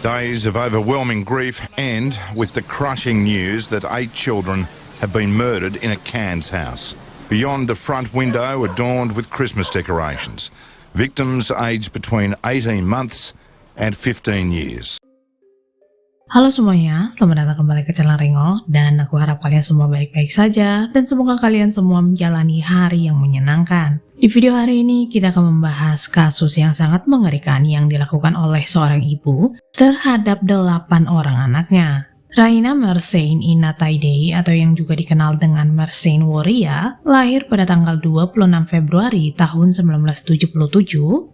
Days of overwhelming grief end with the crushing news that 8 children have been murdered in a Cairns house. Beyond a front window adorned with Christmas decorations. Victims aged between 18 months and 15 years. Halo semuanya, selamat datang kembali ke channel Ringo, dan aku harap kalian semua baik-baik saja dan semoga kalian semua menjalani hari yang menyenangkan. Di video hari ini kita akan membahas kasus yang sangat mengerikan yang dilakukan oleh seorang ibu terhadap 8 orang anaknya. Raina Mersane Ina Taidei atau yang juga dikenal dengan Mersane Woria lahir pada tanggal 26 Februari tahun 1977,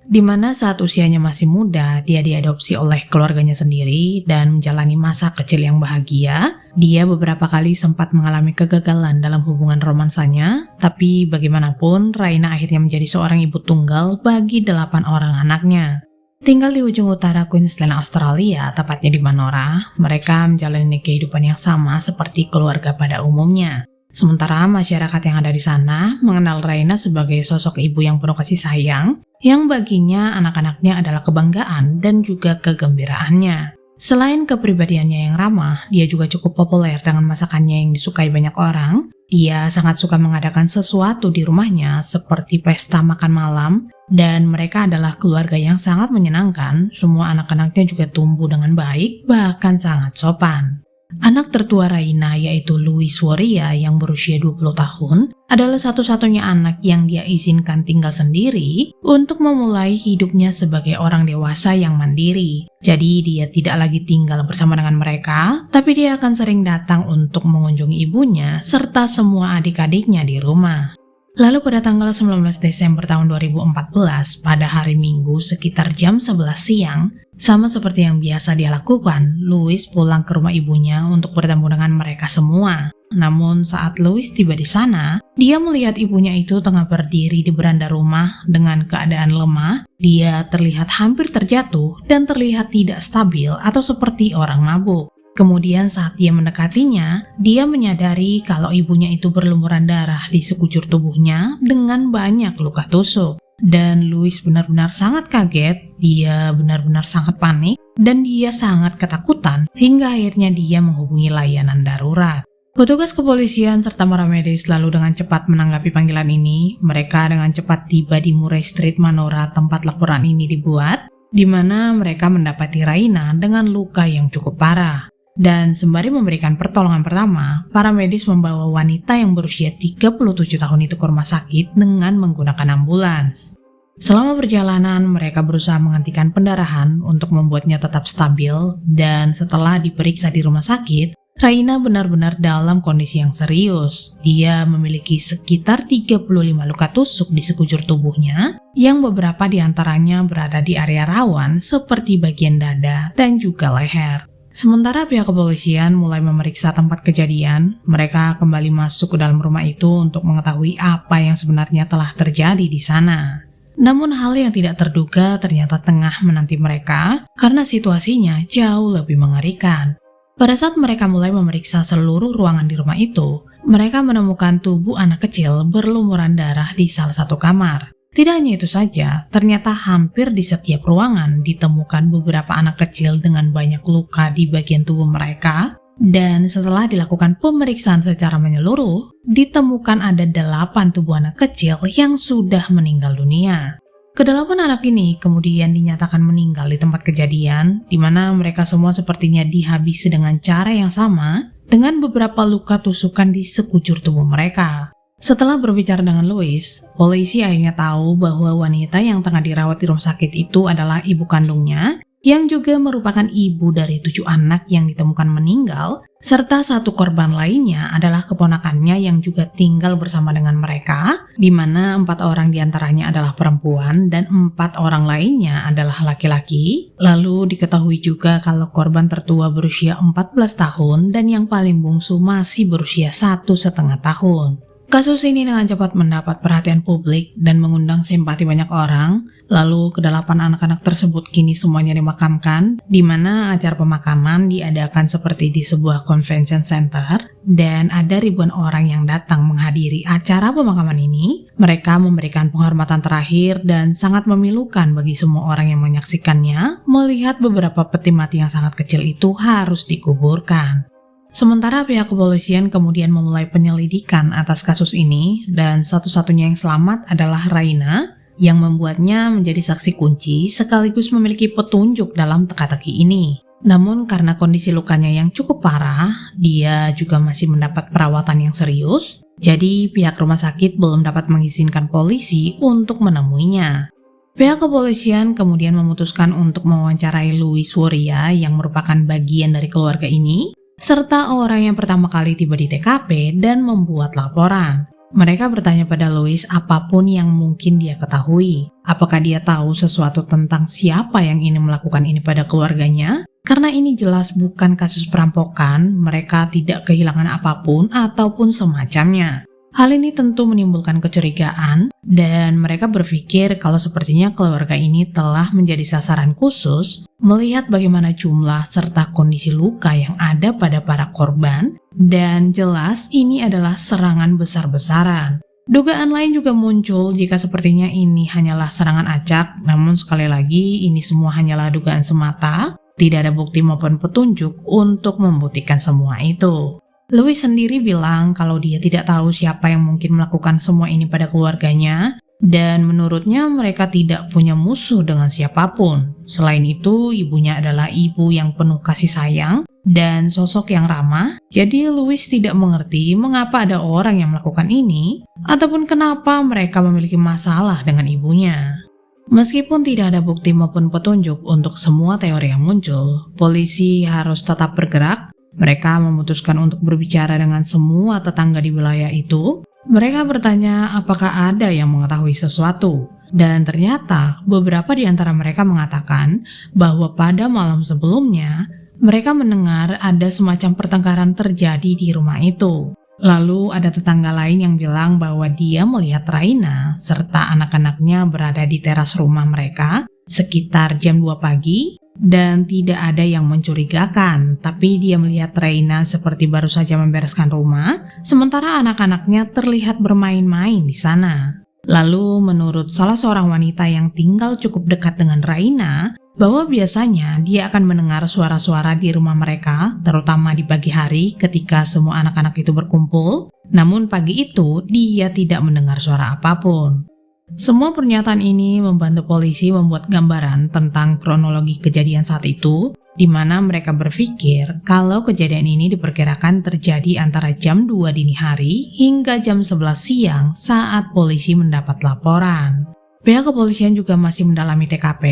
di mana saat usianya masih muda dia diadopsi oleh keluarganya sendiri dan menjalani masa kecil yang bahagia. Dia beberapa kali sempat mengalami kegagalan dalam hubungan romansanya, tapi bagaimanapun Raina akhirnya menjadi seorang ibu tunggal bagi 8 orang anaknya. Tinggal di ujung utara Queensland, Australia, tepatnya di Manora, mereka menjalani kehidupan yang sama seperti keluarga pada umumnya. Sementara masyarakat yang ada di sana mengenal Raina sebagai sosok ibu yang penuh kasih sayang, yang baginya anak-anaknya adalah kebanggaan dan juga kegembiraannya. Selain kepribadiannya yang ramah, dia juga cukup populer dengan masakannya yang disukai banyak orang. Dia sangat suka mengadakan sesuatu di rumahnya seperti pesta makan malam, dan mereka adalah keluarga yang sangat menyenangkan. Semua anak-anaknya juga tumbuh dengan baik, bahkan sangat sopan. Anak tertua Raina yaitu Louis Woria yang berusia 20 tahun adalah satu-satunya anak yang dia izinkan tinggal sendiri untuk memulai hidupnya sebagai orang dewasa yang mandiri. Jadi dia tidak lagi tinggal bersama dengan mereka, tapi dia akan sering datang untuk mengunjungi ibunya serta semua adik-adiknya di rumah. Lalu pada tanggal 19 Desember tahun 2014, pada hari Minggu sekitar jam 11 siang, sama seperti yang biasa dia lakukan, Louis pulang ke rumah ibunya untuk bertemu dengan mereka semua. Namun saat Louis tiba di sana, dia melihat ibunya itu tengah berdiri di beranda rumah dengan keadaan lemah. Dia terlihat hampir terjatuh dan terlihat tidak stabil atau seperti orang mabuk. Kemudian saat dia mendekatinya, dia menyadari kalau ibunya itu berlumuran darah di sekujur tubuhnya dengan banyak luka tusuk. Dan Louis benar-benar sangat kaget, dia benar-benar sangat panik, dan dia sangat ketakutan hingga akhirnya dia menghubungi layanan darurat. Petugas kepolisian serta para medis lalu dengan cepat menanggapi panggilan ini. Mereka dengan cepat tiba di Murray Street, Manora, tempat laporan ini dibuat, di mana mereka mendapati Raina dengan luka yang cukup parah. Dan sembari memberikan pertolongan pertama, para medis membawa wanita yang berusia 37 tahun itu ke rumah sakit dengan menggunakan ambulans. Selama perjalanan, mereka berusaha menghentikan pendarahan untuk membuatnya tetap stabil, dan setelah diperiksa di rumah sakit, Raina benar-benar dalam kondisi yang serius. Dia memiliki sekitar 35 luka tusuk di sekujur tubuhnya, yang beberapa diantaranya berada di area rawan seperti bagian dada dan juga leher. Sementara pihak kepolisian mulai memeriksa tempat kejadian, mereka kembali masuk ke dalam rumah itu untuk mengetahui apa yang sebenarnya telah terjadi di sana. Namun hal yang tidak terduga ternyata tengah menanti mereka karena situasinya jauh lebih mengerikan. Pada saat mereka mulai memeriksa seluruh ruangan di rumah itu, mereka menemukan tubuh anak kecil berlumuran darah di salah satu kamar. Tidak hanya itu saja, ternyata hampir di setiap ruangan ditemukan beberapa anak kecil dengan banyak luka di bagian tubuh mereka, dan setelah dilakukan pemeriksaan secara menyeluruh, ditemukan ada 8 tubuh anak kecil yang sudah meninggal dunia. Kedelapan anak ini kemudian dinyatakan meninggal di tempat kejadian, di mana mereka semua sepertinya dihabisi dengan cara yang sama, dengan beberapa luka tusukan di sekujur tubuh mereka. Setelah berbicara dengan Louis, polisi akhirnya tahu bahwa wanita yang tengah dirawat di rumah sakit itu adalah ibu kandungnya, yang juga merupakan ibu dari 7 anak yang ditemukan meninggal, serta satu korban lainnya adalah keponakannya yang juga tinggal bersama dengan mereka, di mana 4 orang diantaranya adalah perempuan dan 4 orang lainnya adalah laki-laki. Lalu diketahui juga kalau korban tertua berusia 14 tahun dan yang paling bungsu masih berusia 1,5 tahun. Kasus ini dengan cepat mendapat perhatian publik dan mengundang simpati banyak orang. Lalu kedelapan anak-anak tersebut kini semuanya dimakamkan, di mana acara pemakaman diadakan seperti di sebuah convention center, dan ada ribuan orang yang datang menghadiri acara pemakaman ini. Mereka memberikan penghormatan terakhir dan sangat memilukan bagi semua orang yang menyaksikannya, melihat beberapa peti mati yang sangat kecil itu harus dikuburkan. Sementara pihak kepolisian kemudian memulai penyelidikan atas kasus ini, dan satu-satunya yang selamat adalah Raina, yang membuatnya menjadi saksi kunci sekaligus memiliki petunjuk dalam teka-teki ini. Namun karena kondisi lukanya yang cukup parah, dia juga masih mendapat perawatan yang serius, jadi pihak rumah sakit belum dapat mengizinkan polisi untuk menemuinya. Pihak kepolisian kemudian memutuskan untuk mewawancarai Louis Wuria yang merupakan bagian dari keluarga ini, serta orang yang pertama kali tiba di TKP dan membuat laporan. Mereka bertanya pada Louis apapun yang mungkin dia ketahui. Apakah dia tahu sesuatu tentang siapa yang ingin melakukan ini pada keluarganya? Karena ini jelas bukan kasus perampokan, mereka tidak kehilangan apapun ataupun semacamnya. Hal ini tentu menimbulkan kecurigaan, dan mereka berpikir kalau sepertinya keluarga ini telah menjadi sasaran khusus melihat bagaimana jumlah serta kondisi luka yang ada pada para korban, dan jelas ini adalah serangan besar-besaran. Dugaan lain juga muncul jika sepertinya ini hanyalah serangan acak, namun sekali lagi ini semua hanyalah dugaan semata, tidak ada bukti maupun petunjuk untuk membuktikan semua itu. Louis sendiri bilang kalau dia tidak tahu siapa yang mungkin melakukan semua ini pada keluarganya, dan menurutnya mereka tidak punya musuh dengan siapapun. Selain itu, ibunya adalah ibu yang penuh kasih sayang dan sosok yang ramah, jadi Louis tidak mengerti mengapa ada orang yang melakukan ini, ataupun kenapa mereka memiliki masalah dengan ibunya. Meskipun tidak ada bukti maupun petunjuk untuk semua teori yang muncul, polisi harus tetap bergerak. Mereka memutuskan untuk berbicara dengan semua tetangga di wilayah itu. Mereka bertanya apakah ada yang mengetahui sesuatu. Dan ternyata beberapa di antara mereka mengatakan bahwa pada malam sebelumnya, mereka mendengar ada semacam pertengkaran terjadi di rumah itu. Lalu ada tetangga lain yang bilang bahwa dia melihat Raina serta anak-anaknya berada di teras rumah mereka sekitar jam 2 pagi. Dan tidak ada yang mencurigakan, tapi dia melihat Raina seperti baru saja membereskan rumah, sementara anak-anaknya terlihat bermain-main di sana. Lalu menurut salah seorang wanita yang tinggal cukup dekat dengan Raina, bahwa biasanya dia akan mendengar suara-suara di rumah mereka, terutama di pagi hari ketika semua anak-anak itu berkumpul, namun pagi itu dia tidak mendengar suara apapun. Semua pernyataan ini membantu polisi membuat gambaran tentang kronologi kejadian saat itu, di mana mereka berpikir kalau kejadian ini diperkirakan terjadi antara jam 2 dini hari hingga jam 11 siang saat polisi mendapat laporan. Pihak kepolisian juga masih mendalami TKP.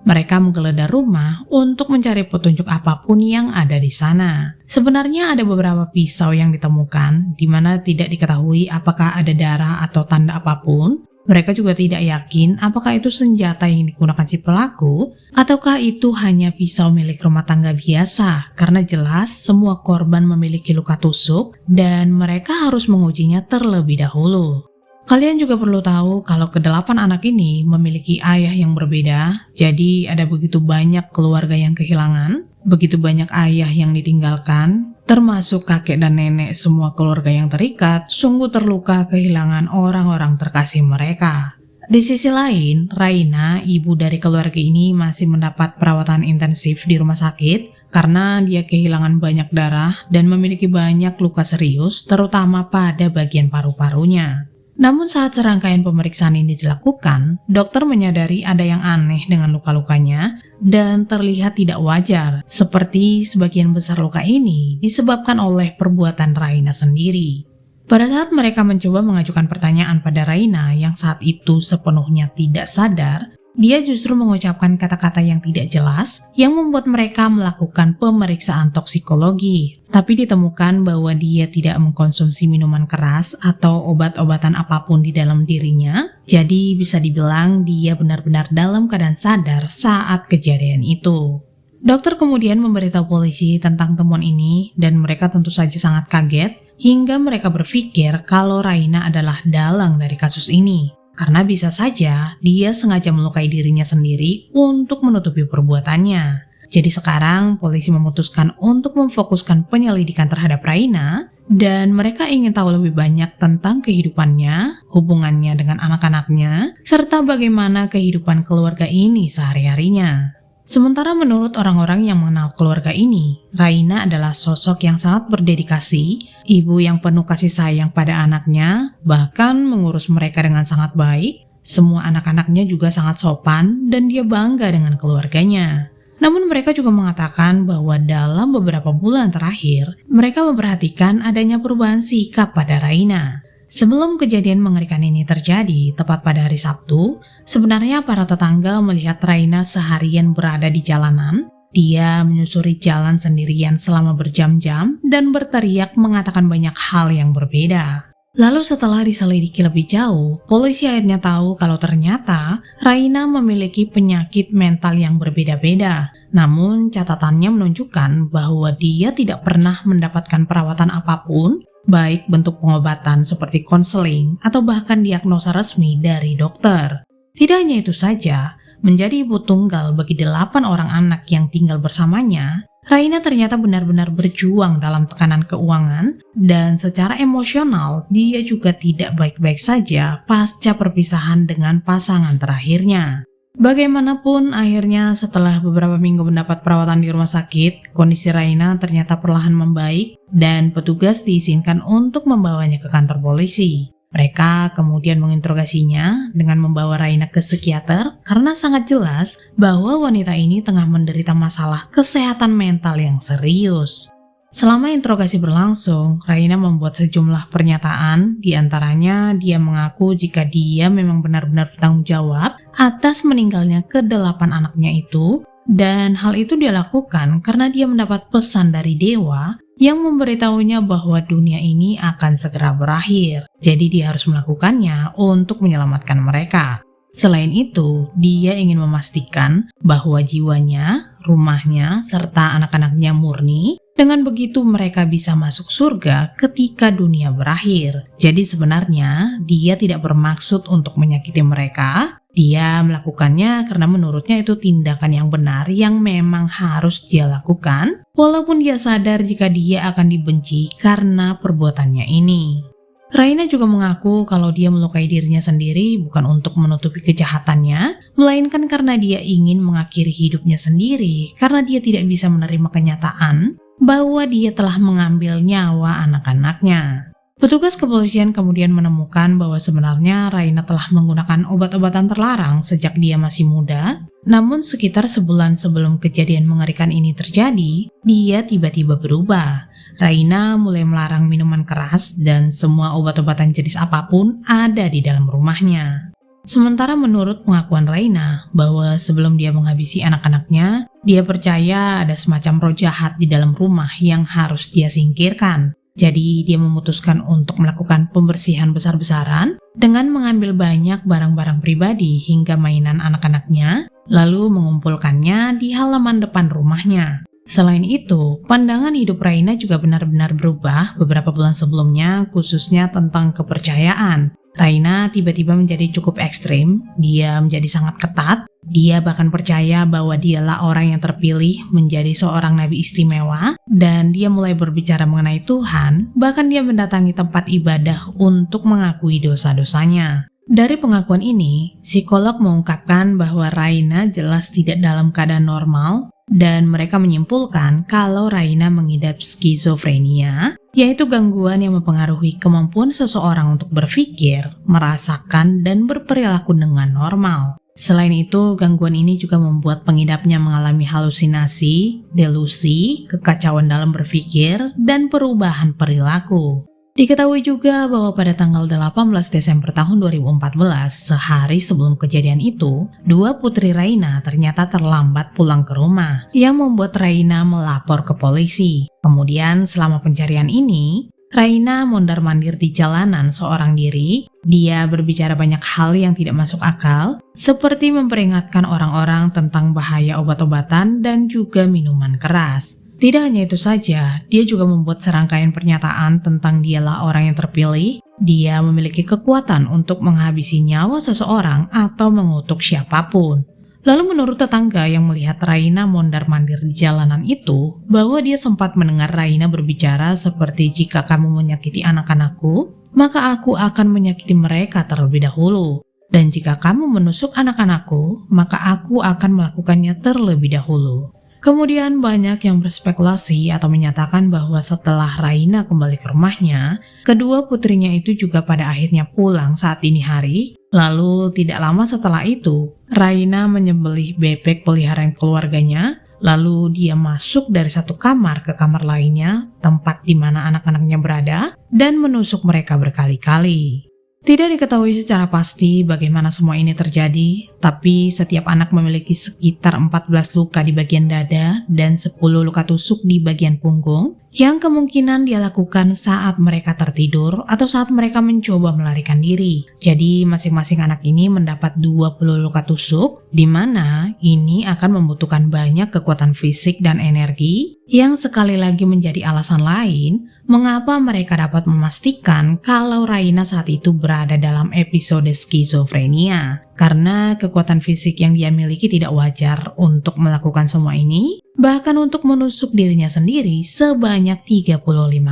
Mereka menggeledah rumah untuk mencari petunjuk apapun yang ada di sana. Sebenarnya ada beberapa pisau yang ditemukan, di mana tidak diketahui apakah ada darah atau tanda apapun. Mereka juga tidak yakin apakah itu senjata yang digunakan si pelaku ataukah itu hanya pisau milik rumah tangga biasa, karena jelas semua korban memiliki luka tusuk dan mereka harus mengujinya terlebih dahulu. Kalian juga perlu tahu kalau kedelapan anak ini memiliki ayah yang berbeda, jadi ada begitu banyak keluarga yang kehilangan, begitu banyak ayah yang ditinggalkan, termasuk kakek dan nenek semua keluarga yang terikat, sungguh terluka kehilangan orang-orang terkasih mereka. Di sisi lain, Raina, ibu dari keluarga ini masih mendapat perawatan intensif di rumah sakit karena dia kehilangan banyak darah dan memiliki banyak luka serius, terutama pada bagian paru-parunya. Namun saat serangkaian pemeriksaan ini dilakukan, dokter menyadari ada yang aneh dengan luka-lukanya dan terlihat tidak wajar, seperti sebagian besar luka ini disebabkan oleh perbuatan Raina sendiri. Pada saat mereka mencoba mengajukan pertanyaan pada Raina yang saat itu sepenuhnya tidak sadar, dia justru mengucapkan kata-kata yang tidak jelas yang membuat mereka melakukan pemeriksaan toksikologi. Tapi ditemukan bahwa dia tidak mengkonsumsi minuman keras atau obat-obatan apapun di dalam dirinya. Jadi bisa dibilang dia benar-benar dalam keadaan sadar saat kejadian itu. Dokter kemudian memberitahu polisi tentang temuan ini dan mereka tentu saja sangat kaget hingga mereka berpikir kalau Raina adalah dalang dari kasus ini. Karena bisa saja dia sengaja melukai dirinya sendiri untuk menutupi perbuatannya. Jadi sekarang polisi memutuskan untuk memfokuskan penyelidikan terhadap Raina dan mereka ingin tahu lebih banyak tentang kehidupannya, hubungannya dengan anak-anaknya, serta bagaimana kehidupan keluarga ini sehari-harinya. Sementara menurut orang-orang yang mengenal keluarga ini, Raina adalah sosok yang sangat berdedikasi, ibu yang penuh kasih sayang pada anaknya, bahkan mengurus mereka dengan sangat baik. Semua anak-anaknya juga sangat sopan dan dia bangga dengan keluarganya. Namun mereka juga mengatakan bahwa dalam beberapa bulan terakhir, mereka memperhatikan adanya perubahan sikap pada Raina. Sebelum kejadian mengerikan ini terjadi, tepat pada hari Sabtu, sebenarnya para tetangga melihat Raina seharian berada di jalanan. Dia menyusuri jalan sendirian selama berjam-jam dan berteriak mengatakan banyak hal yang berbeda. Lalu setelah diselidiki lebih jauh, polisi akhirnya tahu kalau ternyata Raina memiliki penyakit mental yang berbeda-beda. Namun catatannya menunjukkan bahwa dia tidak pernah mendapatkan perawatan apapun, baik bentuk pengobatan seperti konseling atau bahkan diagnosa resmi dari dokter. Tidak hanya itu saja, menjadi ibu tunggal bagi 8 orang anak yang tinggal bersamanya, Raina ternyata benar-benar berjuang dalam tekanan keuangan dan secara emosional dia juga tidak baik-baik saja pasca perpisahan dengan pasangan terakhirnya. Bagaimanapun akhirnya setelah beberapa minggu mendapat perawatan di rumah sakit, kondisi Raina ternyata perlahan membaik dan petugas diizinkan untuk membawanya ke kantor polisi. Mereka kemudian menginterogasinya dengan membawa Raina ke psikiater karena sangat jelas bahwa wanita ini tengah menderita masalah kesehatan mental yang serius. Selama interogasi berlangsung, Raina membuat sejumlah pernyataan, diantaranya dia mengaku jika dia memang benar-benar bertanggung jawab atas meninggalnya ke-8 anaknya itu, dan hal itu dia lakukan karena dia mendapat pesan dari dewa yang memberitahunya bahwa dunia ini akan segera berakhir. Jadi dia harus melakukannya untuk menyelamatkan mereka. Selain itu, dia ingin memastikan bahwa jiwanya, rumahnya, serta anak-anaknya murni. Dengan begitu mereka bisa masuk surga ketika dunia berakhir. Jadi sebenarnya dia tidak bermaksud untuk menyakiti mereka. Dia melakukannya karena menurutnya itu tindakan yang benar yang memang harus dia lakukan, walaupun dia sadar jika dia akan dibenci karena perbuatannya ini. Raina juga mengaku kalau dia melukai dirinya sendiri bukan untuk menutupi kejahatannya, melainkan karena dia ingin mengakhiri hidupnya sendiri karena dia tidak bisa menerima kenyataan bahwa dia telah mengambil nyawa anak-anaknya. Petugas kepolisian kemudian menemukan bahwa sebenarnya Raina telah menggunakan obat-obatan terlarang sejak dia masih muda, namun sekitar sebulan sebelum kejadian mengerikan ini terjadi, dia tiba-tiba berubah. Raina mulai melarang minuman keras dan semua obat-obatan jenis apapun ada di dalam rumahnya. Sementara menurut pengakuan Raina bahwa sebelum dia menghabisi anak-anaknya, dia percaya ada semacam roh jahat di dalam rumah yang harus dia singkirkan. Jadi dia memutuskan untuk melakukan pembersihan besar-besaran dengan mengambil banyak barang-barang pribadi hingga mainan anak-anaknya, lalu mengumpulkannya di halaman depan rumahnya. Selain itu, pandangan hidup Raina juga benar-benar berubah beberapa bulan sebelumnya, khususnya tentang kepercayaan. Raina tiba-tiba menjadi cukup ekstrim, dia menjadi sangat ketat, dia bahkan percaya bahwa dialah orang yang terpilih menjadi seorang nabi istimewa, dan dia mulai berbicara mengenai Tuhan, bahkan dia mendatangi tempat ibadah untuk mengakui dosa-dosanya. Dari pengakuan ini, psikolog mengungkapkan bahwa Raina jelas tidak dalam keadaan normal, dan mereka menyimpulkan kalau Raina mengidap skizofrenia, yaitu gangguan yang mempengaruhi kemampuan seseorang untuk berpikir, merasakan, dan berperilaku dengan normal. Selain itu, gangguan ini juga membuat pengidapnya mengalami halusinasi, delusi, kekacauan dalam berpikir, dan perubahan perilaku. Diketahui juga bahwa pada tanggal 18 Desember tahun 2014, sehari sebelum kejadian itu, 2 putri Raina ternyata terlambat pulang ke rumah, yang membuat Raina melapor ke polisi. Kemudian selama pencarian ini, Raina mondar-mandir di jalanan seorang diri. Dia berbicara banyak hal yang tidak masuk akal, seperti memperingatkan orang-orang tentang bahaya obat-obatan dan juga minuman keras. Tidak hanya itu saja, dia juga membuat serangkaian pernyataan tentang dialah orang yang terpilih, dia memiliki kekuatan untuk menghabisi nyawa seseorang atau mengutuk siapapun. Lalu menurut tetangga yang melihat Raina mondar-mandir di jalanan itu, bahwa dia sempat mendengar Raina berbicara seperti jika kamu menyakiti anak-anakku, maka aku akan menyakiti mereka terlebih dahulu. Dan jika kamu menusuk anak-anakku, maka aku akan melakukannya terlebih dahulu. Kemudian banyak yang berspekulasi atau menyatakan bahwa setelah Raina kembali ke rumahnya, kedua putrinya itu juga pada akhirnya pulang saat dini hari. Lalu tidak lama setelah itu, Raina menyembelih bebek peliharaan keluarganya, lalu dia masuk dari satu kamar ke kamar lainnya, tempat di mana anak-anaknya berada, dan menusuk mereka berkali-kali. Tidak diketahui secara pasti bagaimana semua ini terjadi, tapi setiap anak memiliki sekitar 14 luka di bagian dada dan 10 luka tusuk di bagian punggung, yang kemungkinan dia lakukan saat mereka tertidur atau saat mereka mencoba melarikan diri. Jadi masing-masing anak ini mendapat 20 luka tusuk, di mana ini akan membutuhkan banyak kekuatan fisik dan energi, yang sekali lagi menjadi alasan lain mengapa mereka dapat memastikan kalau Raina saat itu berada dalam episode skizofrenia. Karena kekuatan fisik yang dia miliki tidak wajar untuk melakukan semua ini, bahkan untuk menusuk dirinya sendiri sebanyak 35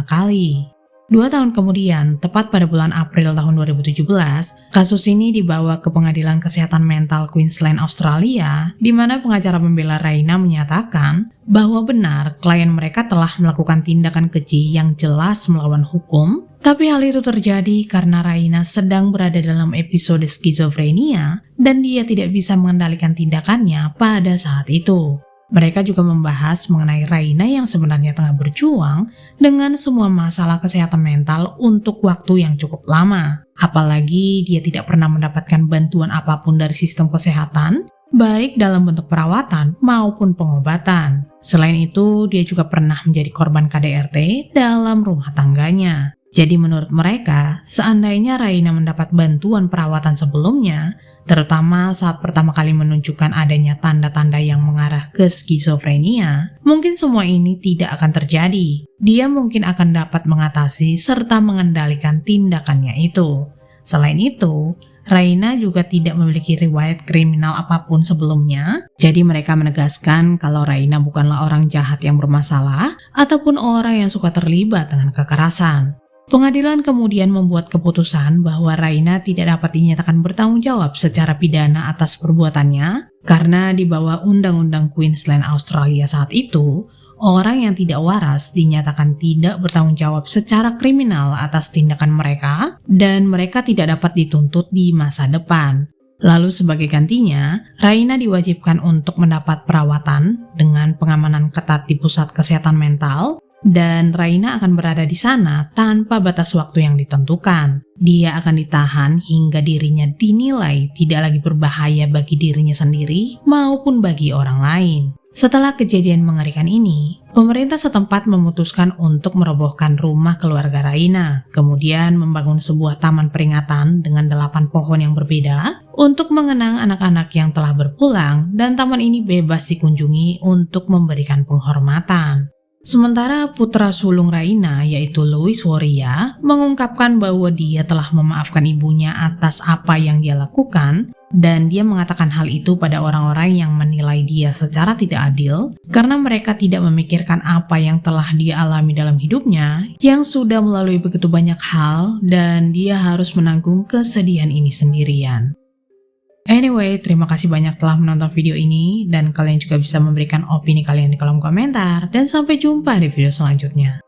kali. 2 tahun kemudian, tepat pada bulan April tahun 2017, kasus ini dibawa ke Pengadilan Kesehatan Mental Queensland, Australia, di mana pengacara pembela Raina menyatakan bahwa benar klien mereka telah melakukan tindakan keji yang jelas melawan hukum, tapi hal itu terjadi karena Raina sedang berada dalam episode skizofrenia dan dia tidak bisa mengendalikan tindakannya pada saat itu. Mereka juga membahas mengenai Raina yang sebenarnya tengah berjuang dengan semua masalah kesehatan mental untuk waktu yang cukup lama. Apalagi dia tidak pernah mendapatkan bantuan apapun dari sistem kesehatan, baik dalam bentuk perawatan maupun pengobatan. Selain itu, dia juga pernah menjadi korban KDRT dalam rumah tangganya. Jadi menurut mereka, seandainya Raina mendapat bantuan perawatan sebelumnya, terutama saat pertama kali menunjukkan adanya tanda-tanda yang mengarah ke skizofrenia, mungkin semua ini tidak akan terjadi. Dia mungkin akan dapat mengatasi serta mengendalikan tindakannya itu. Selain itu, Raina juga tidak memiliki riwayat kriminal apapun sebelumnya, jadi mereka menegaskan kalau Raina bukanlah orang jahat yang bermasalah ataupun orang yang suka terlibat dengan kekerasan. Pengadilan kemudian membuat keputusan bahwa Raina tidak dapat dinyatakan bertanggung jawab secara pidana atas perbuatannya karena di bawah Undang-Undang Queensland Australia saat itu, orang yang tidak waras dinyatakan tidak bertanggung jawab secara kriminal atas tindakan mereka dan mereka tidak dapat dituntut di masa depan. Lalu sebagai gantinya, Raina diwajibkan untuk mendapat perawatan dengan pengamanan ketat di pusat kesehatan mental, dan Raina akan berada di sana tanpa batas waktu yang ditentukan. Dia akan ditahan hingga dirinya dinilai tidak lagi berbahaya bagi dirinya sendiri maupun bagi orang lain. Setelah kejadian mengerikan ini, pemerintah setempat memutuskan untuk merobohkan rumah keluarga Raina, kemudian membangun sebuah taman peringatan dengan 8 pohon yang berbeda untuk mengenang anak-anak yang telah berpulang, dan taman ini bebas dikunjungi untuk memberikan penghormatan. Sementara putra sulung Raina, yaitu Louis Warrior, mengungkapkan bahwa dia telah memaafkan ibunya atas apa yang dia lakukan, dan dia mengatakan hal itu pada orang-orang yang menilai dia secara tidak adil karena mereka tidak memikirkan apa yang telah dia alami dalam hidupnya, yang sudah melalui begitu banyak hal, dan dia harus menanggung kesedihan ini sendirian. Anyway, terima kasih banyak telah menonton video ini, dan kalian juga bisa memberikan opini kalian di kolom komentar, dan sampai jumpa di video selanjutnya.